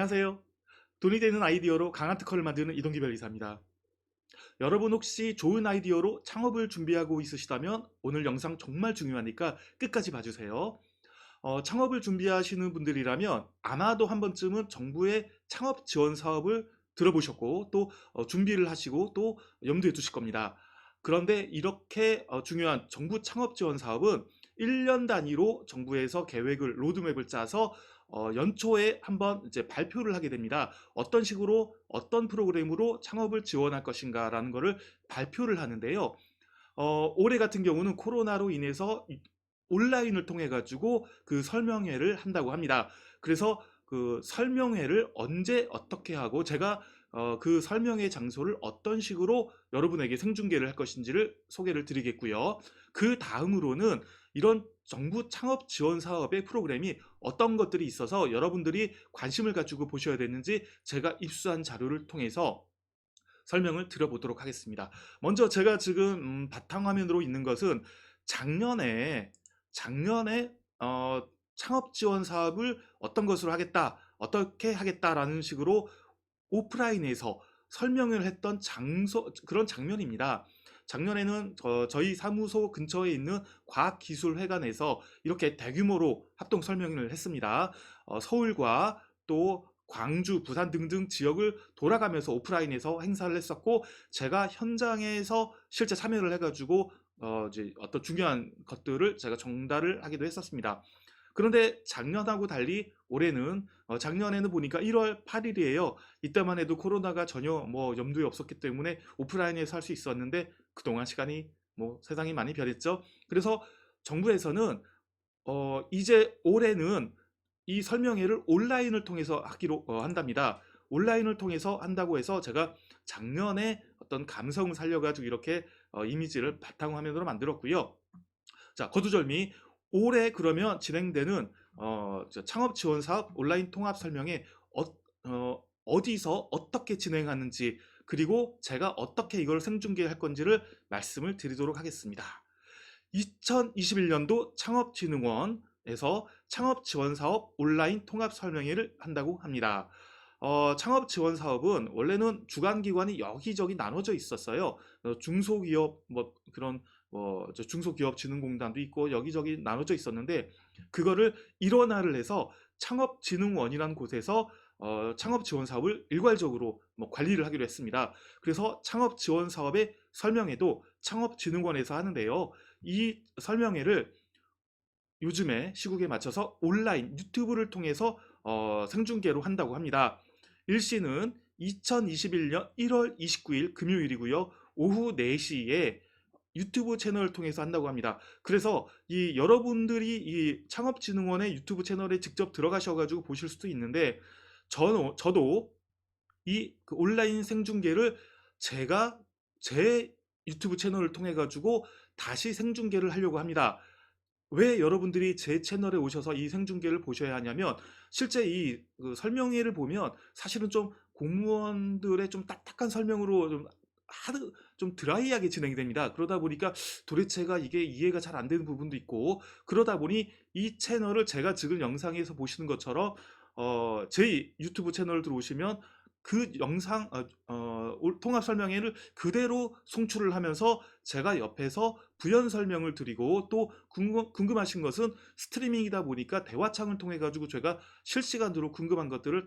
안녕하세요. 돈이 되는 아이디어로 강한 특허를 만드는 이동기 변리사입니다. 여러분 혹시 좋은 아이디어로 창업을 준비하고 있으시다면 오늘 영상 정말 중요하니까 끝까지 봐주세요. 창업을 준비하시는 분들이라면 아마도 한 번쯤은 정부의 창업 지원 사업을 들어보셨고 또 준비를 하시고 또 염두에 두실 겁니다. 그런데 이렇게 중요한 정부 창업 지원 사업은 1년 단위로 정부에서 계획을 로드맵을 짜서 연초에 한번 이제 발표를 하게 됩니다. 어떤 식으로 어떤 프로그램으로 창업을 지원할 것인가라는 것을 발표를 하는데요. 올해 같은 경우는 코로나로 인해서 온라인을 통해 가지고 그 설명회를 한다고 합니다. 그래서 그 설명회를 언제 어떻게 하고 제가 그 설명회 장소를 어떤 식으로 여러분에게 생중계를 할 것인지를 소개를 드리겠고요. 그 다음으로는 이런 정부 창업 지원 사업의 프로그램이 어떤 것들이 있어서 여러분들이 관심을 가지고 보셔야 되는지 제가 입수한 자료를 통해서 설명을 드려보도록 하겠습니다. 먼저 제가 지금 바탕화면으로 있는 것은 작년에 창업 지원 사업을 어떤 것으로 하겠다, 어떻게 하겠다라는 식으로 오프라인에서 설명을 했던 그런 장면입니다. 작년에는 저희 사무소 근처에 있는 과학기술회관에서 이렇게 대규모로 합동 설명을 했습니다. 서울과 또 광주, 부산 등등 지역을 돌아가면서 오프라인에서 행사를 했었고 제가 현장에서 실제 참여를 해가지고 이제 어떤 중요한 것들을 제가 전달을 하기도 했었습니다. 그런데 작년하고 달리 올해는 작년에는 보니까 1월 8일이에요. 이때만 해도 코로나가 전혀 뭐 염두에 없었기 때문에 오프라인에서 할 수 있었는데 그동안 시간이 뭐 세상이 많이 변했죠. 그래서 정부에서는 이제 올해는 이 설명회를 온라인을 통해서 하기로 한답니다. 온라인을 통해서 한다고 해서 제가 작년에 어떤 감성을 살려가지고 이렇게 이미지를 바탕화면으로 만들었고요. 자, 거두절미 올해 그러면 진행되는 창업 지원 사업 온라인 통합 설명회 어디서 어떻게 진행하는지 그리고 제가 어떻게 이걸 생중계할 건지를 말씀을 드리도록 하겠습니다. 2021년도 창업진흥원에서 창업지원사업 온라인 통합설명회를 한다고 합니다. 창업지원사업은 원래는 주관기관이 여기저기 나눠져 있었어요. 중소기업 뭐 그런 중소기업진흥공단도 있고 여기저기 나눠져 있었는데 그거를 일원화를 해서 창업진흥원이라는 곳에서 창업지원사업을 일괄적으로 뭐 관리를 하기로 했습니다. 그래서 창업지원사업의 설명회도 창업진흥원에서 하는데요. 이 설명회를 요즘에 시국에 맞춰서 온라인 유튜브를 통해서 생중계로 한다고 합니다. 일시는 2021년 1월 29일 금요일이고요. 오후 4시에 유튜브 채널을 통해서 한다고 합니다. 그래서 이 여러분들이 이 창업진흥원의 유튜브 채널에 직접 들어가셔가지고 보실 수도 있는데 저도 이그 온라인 생중계를 제가 제 유튜브 채널을 통해 가지고 다시 생중계를 하려고 합니다. 왜 여러분들이 제 채널에 오셔서 이 생중계를 보셔야 하냐면 실제 이그 설명회를 보면 사실은 좀 공무원들의 좀 딱딱한 설명으로 좀 드라이하게 진행이 됩니다. 그러다 보니까 도대체가 이게 이해가 잘 안 되는 부분도 있고 그러다 보니 이 채널을 제가 지금 영상에서 보시는 것처럼 제 유튜브 채널 들어오시면 그 영상 통합 설명회를 그대로 송출을 하면서 제가 옆에서 부연 설명을 드리고 또 궁금하신 것은 스트리밍이다 보니까 대화창을 통해 가지고 제가 실시간으로 궁금한 것들을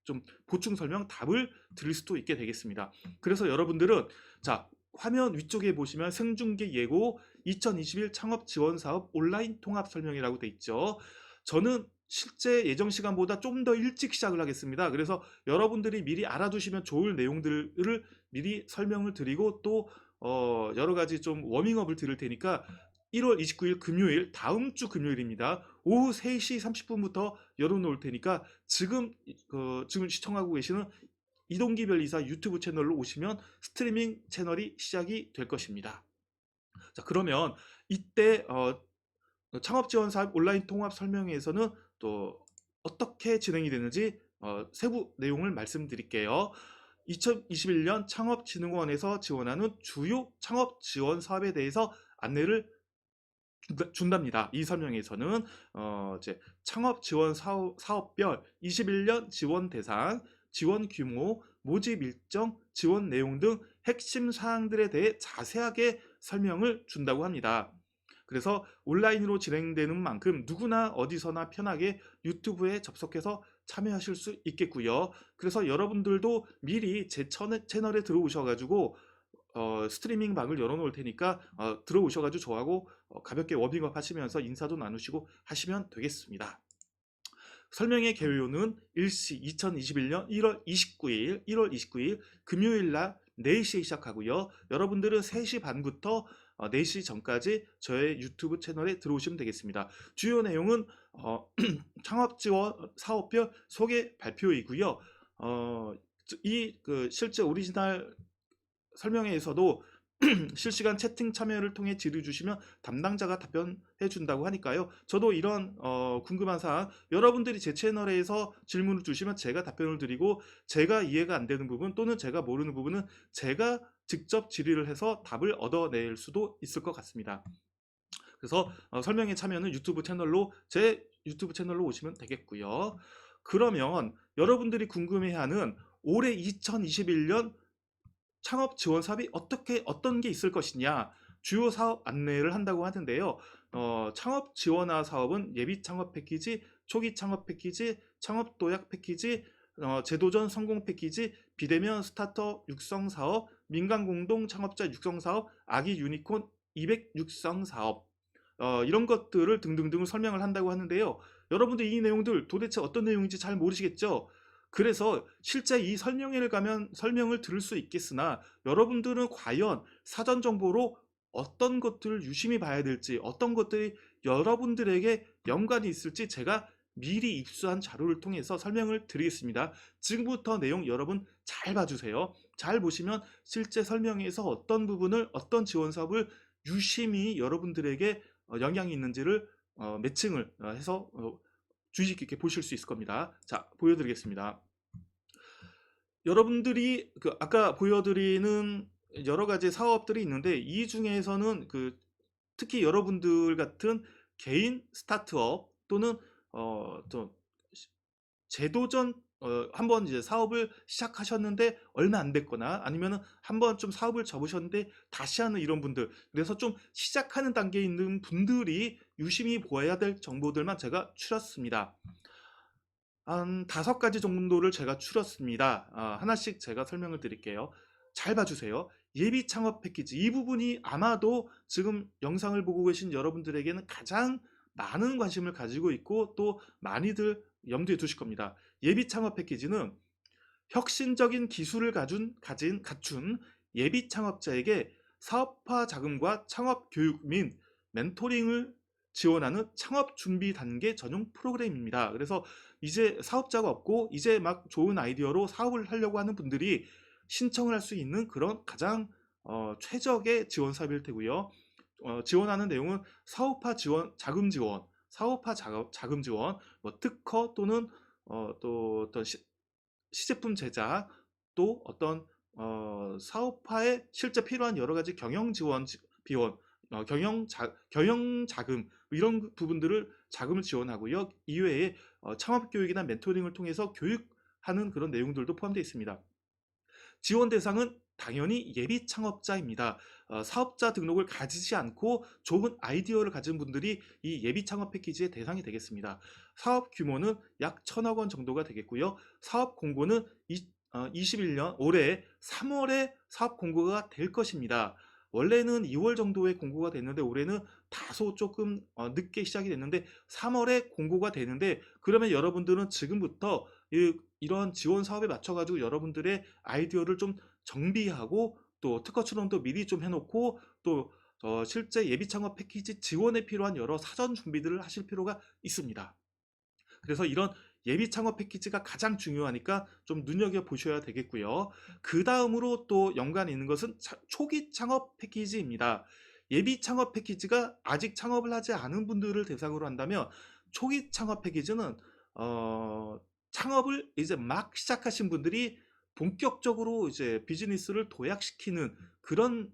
좀 보충 설명 답을 드릴 수도 있게 되겠습니다. 그래서 여러분들은 자 화면 위쪽에 보시면 생중계 예고 2021 창업 지원 사업 온라인 통합 설명이라고 돼 있죠. 저는 실제 예정 시간보다 좀 더 일찍 시작을 하겠습니다. 그래서 여러분들이 미리 알아두시면 좋을 내용들을 미리 설명을 드리고 또 여러 가지 좀 워밍업을 드릴 테니까 1월 29일 금요일 다음 주 금요일입니다. 오후 3시 30분부터 열어놓을 테니까 지금 시청하고 계시는 이동기 별이사 유튜브 채널로 오시면 스트리밍 채널이 시작이 될 것입니다. 자, 그러면 이때 창업지원사업 온라인 통합 설명회에서는 또 어떻게 진행이 되는지 세부 내용을 말씀드릴게요. 2021년 창업진흥원에서 지원하는 주요 창업 지원 사업에 대해서 안내를 준답니다. 이 설명에서는 이제 창업 지원 사업별 21년 지원 대상, 지원 규모, 모집 일정, 지원 내용 등 핵심 사항들에 대해 자세하게 설명을 준다고 합니다. 그래서 온라인으로 진행되는 만큼 누구나 어디서나 편하게 유튜브에 접속해서 참여하실 수 있겠고요. 그래서 여러분들도 미리 제 채널에 들어오셔가지고 스트리밍 방을 열어놓을 테니까 들어오셔가지고 저하고 가볍게 워밍업 하시면서 인사도 나누시고 하시면 되겠습니다. 설명의 개요는 일시 2021년 1월 29일 금요일 날 4시에 시작하고요. 여러분들은 3시 반부터 4시 전까지 저의 유튜브 채널에 들어오시면 되겠습니다. 주요 내용은 창업 지원 사업별 소개 발표이고요. 실제 오리지널 설명회에서도 실시간 채팅 참여를 통해 질의 주시면 담당자가 답변해 준다고 하니까요. 저도 이런 궁금한 사항 여러분들이 제 채널에서 질문을 주시면 제가 답변을 드리고, 제가 이해가 안 되는 부분 또는 제가 모르는 부분은 제가 직접 질의를 해서 답을 얻어낼 수도 있을 것 같습니다. 그래서 설명회 참여는 제 유튜브 채널로 오시면 되겠고요. 그러면 여러분들이 궁금해하는 올해 2021년 창업 지원 사업이 어떤 게 있을 것이냐, 주요 사업 안내를 한다고 하는데요. 창업 지원화 사업은 예비 창업 패키지, 초기 창업 패키지, 창업 도약 패키지, 제도전 성공 패키지, 비대면 스타트업 육성 사업, 민간 공동 창업자 육성 사업, 아기 유니콘 200 육성 사업, 이런 것들을 등등등 설명을 한다고 하는데요. 여러분들 이 내용들 도대체 어떤 내용인지 잘 모르시겠죠? 그래서 실제 이 설명회를 가면 설명을 들을 수 있겠으나 여러분들은 과연 사전 정보로 어떤 것들을 유심히 봐야 될지, 어떤 것들이 여러분들에게 연관이 있을지 제가 미리 입수한 자료를 통해서 설명을 드리겠습니다. 지금부터 내용 여러분 잘 봐주세요. 잘 보시면 실제 설명회에서 어떤 부분을, 어떤 지원 사업을 유심히 여러분들에게 영향이 있는지를 매칭을 해서 주의 깊게 보실 수 있을 겁니다. 자, 보여드리겠습니다. 여러분들이 아까 보여드리는 여러 가지 사업들이 있는데, 이 중에서는 특히 여러분들 같은 개인 스타트업 또는 또 제도전, 한번 이제 사업을 시작하셨는데 얼마 안 됐거나 아니면은 한번 좀 사업을 접으셨는데 다시 하는 이런 분들, 그래서 좀 시작하는 단계에 있는 분들이 유심히 보아야 될 정보들만 제가 추렸습니다. 한 5가지 정도를 제가 추렸습니다. 하나씩 제가 설명을 드릴게요. 잘 봐주세요. 예비 창업 패키지, 이 부분이 아마도 지금 영상을 보고 계신 여러분들에게는 가장 많은 관심을 가지고 있고 또 많이들 염두에 두실 겁니다. 예비 창업 패키지는 혁신적인 기술을 갖춘 예비 창업자에게 사업화 자금과 창업 교육 및 멘토링을 지원하는 창업 준비 단계 전용 프로그램입니다. 그래서 이제 사업자가 없고 이제 막 좋은 아이디어로 사업을 하려고 하는 분들이 신청을 할 수 있는 그런 가장 최적의 지원 사업일 테고요. 지원하는 내용은 사업화 지원, 자금 지원, 자금 지원, 뭐 특허 또는 또 어떤 시제품 제작, 또 어떤 사업화에 실제 필요한 여러 가지 경영 지원 비원, 경영 자금, 이런 부분들을 자금을 지원하고요. 이외에 창업 교육이나 멘토링을 통해서 교육하는 그런 내용들도 포함되어 있습니다. 지원 대상은 당연히 예비 창업자입니다. 사업자 등록을 가지지 않고 좋은 아이디어를 가진 분들이 이 예비 창업 패키지의 대상이 되겠습니다. 사업 규모는 약 1,000억 원 정도가 되겠고요. 사업 공고는 21년 올해 3월에 사업 공고가 될 것입니다. 원래는 2월 정도에 공고가 됐는데 올해는 다소 조금 늦게 시작이 됐는데 3월에 공고가 되는데, 그러면 여러분들은 지금부터 이런 지원 사업에 맞춰가지고 여러분들의 아이디어를 좀 정비하고 또 특허 출원도 미리 좀 해놓고 또 실제 예비 창업 패키지 지원에 필요한 여러 사전 준비들을 하실 필요가 있습니다. 그래서 이런 예비 창업 패키지가 가장 중요하니까 좀 눈여겨보셔야 되겠고요. 그 다음으로 또 연관이 있는 것은 초기 창업 패키지입니다. 예비 창업 패키지가 아직 창업을 하지 않은 분들을 대상으로 한다면, 초기 창업 패키지는 창업을 이제 막 시작하신 분들이 본격적으로 이제 비즈니스를 도약시키는 그런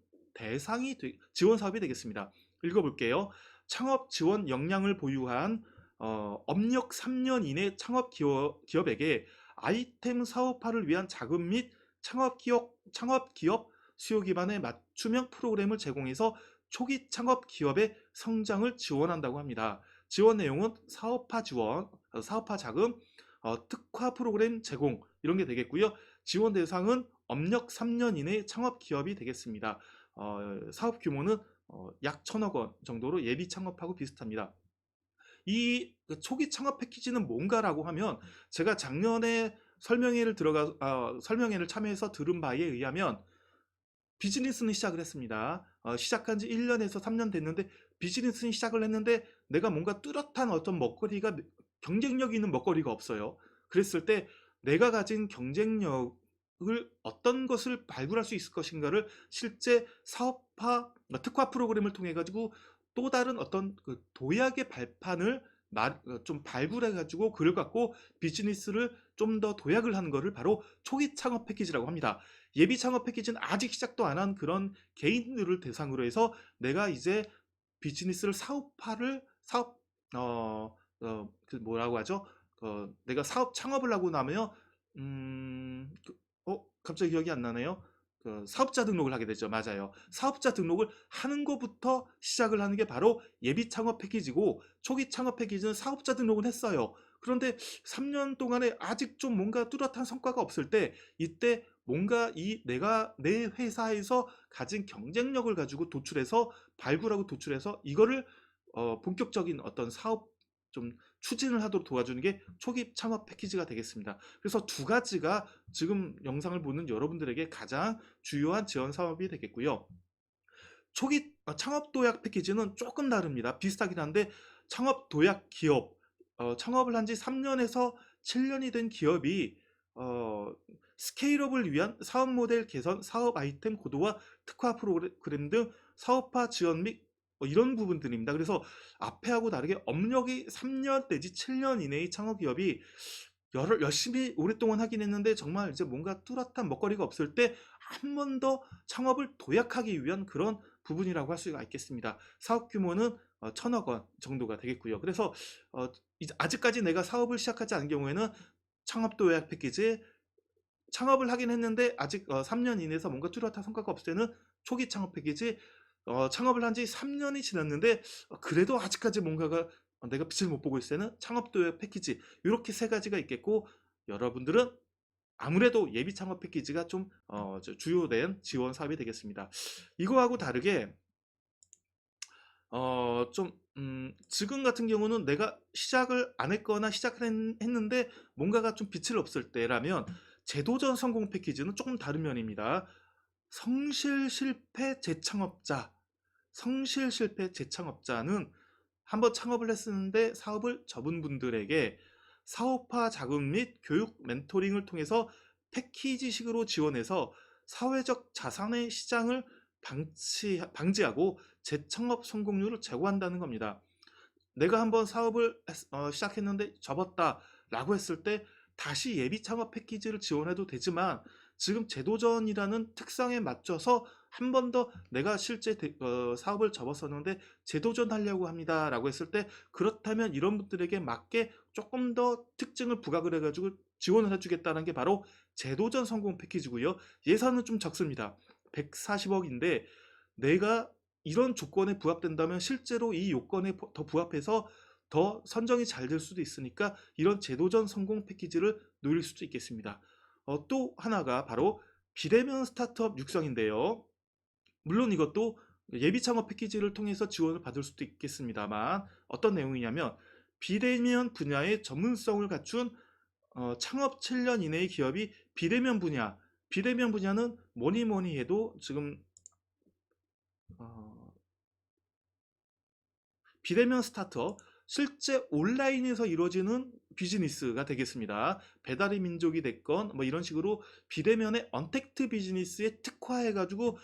지원 사업이 되겠습니다. 읽어볼게요. 창업 지원 역량을 보유한 업력 3년 이내 창업기업에게 아이템 사업화를 위한 자금 및 창업기업 수요 기반의 맞춤형 프로그램을 제공해서 초기 창업기업의 성장을 지원한다고 합니다. 지원 내용은 사업화 지원, 사업화 자금, 특화 프로그램 제공 이런 게 되겠고요. 지원 대상은 업력 3년 이내 창업기업이 되겠습니다. 사업 규모는 약 1,000억 원 정도로 예비 창업하고 비슷합니다. 이 초기 창업 패키지는 뭔가라고 하면 제가 작년에 설명회를 참여해서 들은 바에 의하면 비즈니스는 시작을 했습니다. 시작한 지 1년에서 3년 됐는데 비즈니스는 시작을 했는데 내가 뭔가 뚜렷한 어떤 먹거리가 경쟁력 있는 먹거리가 없어요. 그랬을 때 내가 가진 경쟁력을 어떤 것을 발굴할 수 있을 것인가를 실제 사업화 특화 프로그램을 통해 가지고 또 다른 어떤 그 도약의 발판을 좀 발굴해 가지고 그걸 갖고 비즈니스를 좀 더 도약을 하는 것을 바로 초기 창업 패키지라고 합니다. 예비 창업 패키지는 아직 시작도 안 한 그런 개인들을 대상으로 해서 내가 이제 비즈니스를 그 뭐라고 하죠? 내가 사업 창업을 하고 나면 갑자기 기억이 안 나네요. 사업자 등록을 하게 되죠. 맞아요. 사업자 등록을 하는 것부터 시작을 하는 게 바로 예비 창업 패키지고 초기 창업 패키지는 사업자 등록은 했어요. 그런데 3년 동안에 아직 좀 뭔가 뚜렷한 성과가 없을 때 이때 뭔가 내가 내 회사에서 가진 경쟁력을 가지고 도출해서 발굴하고 도출해서 이거를 본격적인 어떤 사업 좀 추진을 하도록 도와주는 게 초기 창업 패키지가 되겠습니다. 그래서 두 가지가 지금 영상을 보는 여러분들에게 가장 주요한 지원 사업이 되겠고요. 초기 창업 도약 패키지는 조금 다릅니다. 비슷하긴 한데 창업 도약 기업, 창업을 한 지 3년에서 7년이 된 기업이 스케일업을 위한 사업 모델 개선, 사업 아이템 고도화, 특화 프로그램 등 사업화 지원 및 이런 부분들입니다. 그래서 앞에하고 다르게 업력이 3년 내지 7년 이내의 창업기업이 열심히 오랫동안 하긴 했는데 정말 이제 뭔가 뚜렷한 먹거리가 없을 때 한 번 더 창업을 도약하기 위한 그런 부분이라고 할 수가 있겠습니다. 사업 규모는 1,000억 원 정도가 되겠고요. 그래서 아직까지 내가 사업을 시작하지 않은 경우에는 창업 도약 패키지, 창업을 하긴 했는데 아직 3년 이내에서 뭔가 뚜렷한 성과가 없을 때는 초기 창업 패키지, 창업을 한 지 3년이 지났는데 그래도 아직까지 뭔가가 내가 빛을 못 보고 있을 때는 창업도약 패키지, 이렇게 세 가지가 있겠고, 여러분들은 아무래도 예비 창업 패키지가 좀 주요된 지원 사업이 되겠습니다. 이거하고 다르게 지금 같은 경우는 내가 시작을 안 했거나 시작을 했는데 뭔가가 좀 빛을 없을 때라면 재도전 성공 패키지는 조금 다른 면입니다. 성실 실패 재창업자, 성실 실패 재창업자는 한번 창업을 했었는데 사업을 접은 분들에게 사업화 자금 및 교육 멘토링을 통해서 패키지식으로 지원해서 사회적 자산의 시장을 방지하고 재창업 성공률을 제고한다는 겁니다. 내가 한번 사업을 시작했는데 접었다라고 했을 때 다시 예비 창업 패키지를 지원해도 되지만 지금 재도전이라는 특성에 맞춰서 한 번 더 내가 실제 사업을 접었었는데 재도전하려고 합니다라고 했을 때 그렇다면 이런 분들에게 맞게 조금 더 특징을 부각을 해가지고 지원을 해주겠다는 게 바로 재도전 성공 패키지고요. 예산은 좀 적습니다. 140억인데 내가 이런 조건에 부합된다면 실제로 이 요건에 더 부합해서 더 선정이 잘 될 수도 있으니까 이런 재도전 성공 패키지를 노릴 수도 있겠습니다. 또 하나가 바로 비대면 스타트업 육성인데요. 물론 이것도 예비 창업 패키지를 통해서 지원을 받을 수도 있겠습니다만 어떤 내용이냐면 비대면 분야의 전문성을 갖춘 창업 7년 이내의 기업이 비대면 분야는 뭐니 뭐니 해도 지금 어, 비대면 스타트업, 실제 온라인에서 이루어지는 비즈니스가 되겠습니다. 배달의 민족이 됐건 뭐 이런 식으로 비대면의 언택트 비즈니스에 특화해가지고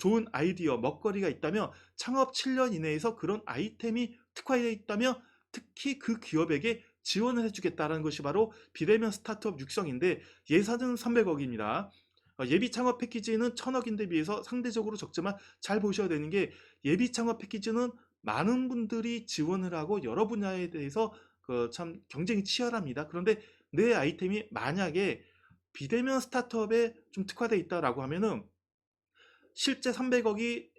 좋은 아이디어, 먹거리가 있다면 창업 7년 이내에서 그런 아이템이 특화되어 있다면 특히 그 기업에게 지원을 해주겠다는 것이 바로 비대면 스타트업 육성인데 예산은 300억입니다. 예비 창업 패키지는 1,000억인데 비해서 상대적으로 적지만 잘 보셔야 되는 게 예비 창업 패키지는 많은 분들이 지원을 하고 여러 분야에 대해서 참 경쟁이 치열합니다. 그런데 내 아이템이 만약에 비대면 스타트업에 좀 특화되어 있다라고 하면은 실제 300억이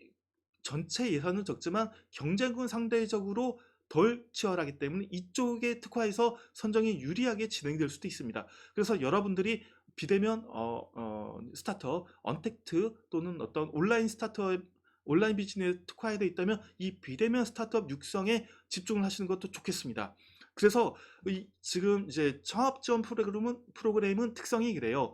전체 예산은 적지만 경쟁은 상대적으로 덜 치열하기 때문에 이쪽에 특화해서 선정이 유리하게 진행될 수도 있습니다. 그래서 여러분들이 비대면 스타트업, 언택트 또는 어떤 온라인 스타트업, 온라인 비즈니스에 특화되어 있다면 이 비대면 스타트업 육성에 집중을 하시는 것도 좋겠습니다. 그래서 지금 이제 창업 지원 프로그램은 특성이 그래요.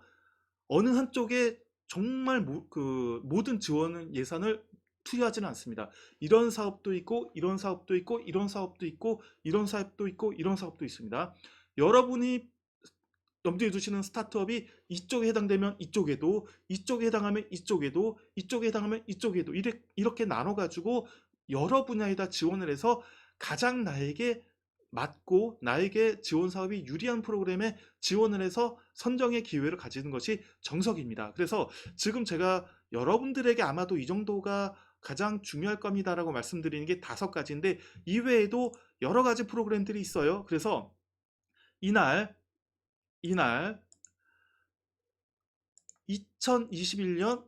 어느 한쪽에 정말 모든 지원 예산을 투여하지는 않습니다. 이런 사업도 있고 이런 사업도 있고 이런 사업도 있고 이런 사업도 있고 이런 사업도 있습니다. 여러분이 염두에 두시는 스타트업이 이쪽에 해당되면 이쪽에도, 이쪽에 해당하면 이쪽에도, 이쪽에 해당하면 이쪽에도 이렇게 나눠가지고 여러 분야에다 지원을 해서 가장 나에게 맞고 나에게 지원 사업이 유리한 프로그램에 지원을 해서 선정의 기회를 가지는 것이 정석입니다. 그래서 지금 제가 여러분들에게 아마도 이 정도가 가장 중요할 겁니다라고 말씀드리는 게 5가지인데 이외에도 여러 가지 프로그램들이 있어요. 그래서 이날 2021년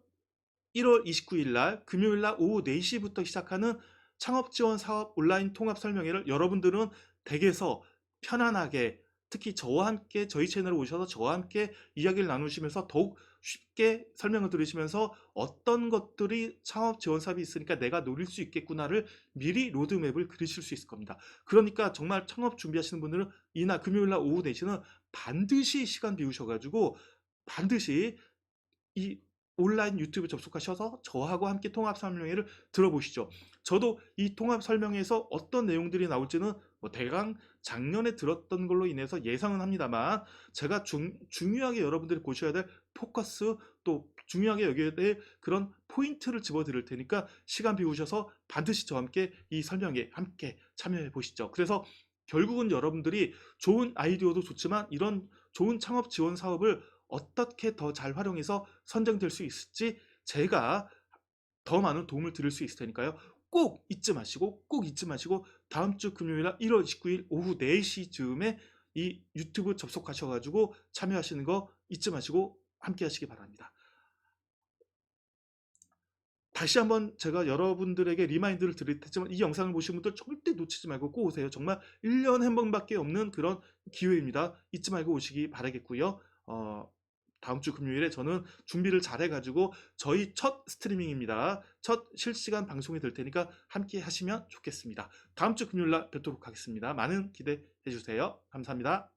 1월 29일 날 금요일 날 오후 4시부터 시작하는 창업 지원 사업 온라인 통합 설명회를 여러분들은 댁에서 편안하게 특히 저와 함께 저희 채널에 오셔서 저와 함께 이야기를 나누시면서 더욱 쉽게 설명을 들으시면서 어떤 것들이 창업 지원 사업이 있으니까 내가 노릴 수 있겠구나를 미리 로드맵을 그리실 수 있을 겁니다. 그러니까 정말 창업 준비하시는 분들은 이날 금요일 날 오후 4시는 반드시 시간 비우셔가지고 반드시 이 온라인 유튜브 접속하셔서 저하고 함께 통합 설명회를 들어보시죠. 저도 이 통합 설명회에서 어떤 내용들이 나올지는 대강 작년에 들었던 걸로 인해서 예상은 합니다만 제가 중요하게 여러분들이 보셔야 될 포커스 또 중요하게 여겨야 될 그런 포인트를 집어드릴 테니까 시간 비우셔서 반드시 저와 함께 이 설명회에 함께 참여해 보시죠. 그래서 결국은 여러분들이 좋은 아이디어도 좋지만 이런 좋은 창업 지원 사업을 어떻게 더 잘 활용해서 선정될 수 있을지 제가 더 많은 도움을 드릴 수 있을 테니까요. 꼭 잊지 마시고 다음 주 금요일 날 1월 29일 오후 4시 즈음에 이 유튜브 접속하셔가지고 참여하시는 거 잊지 마시고 함께 하시기 바랍니다. 다시 한번 제가 여러분들에게 리마인드를 드릴 테지만 이 영상을 보신 분들 절대 놓치지 말고 꼭 오세요. 정말 1년에 한 번밖에 없는 그런 기회입니다. 잊지 말고 오시기 바라겠고요. 다음 주 금요일에 저는 준비를 잘 해가지고 저희 첫 스트리밍입니다. 첫 실시간 방송이 될 테니까 함께 하시면 좋겠습니다. 다음 주 금요일 날 뵙도록 하겠습니다. 많은 기대해 주세요. 감사합니다.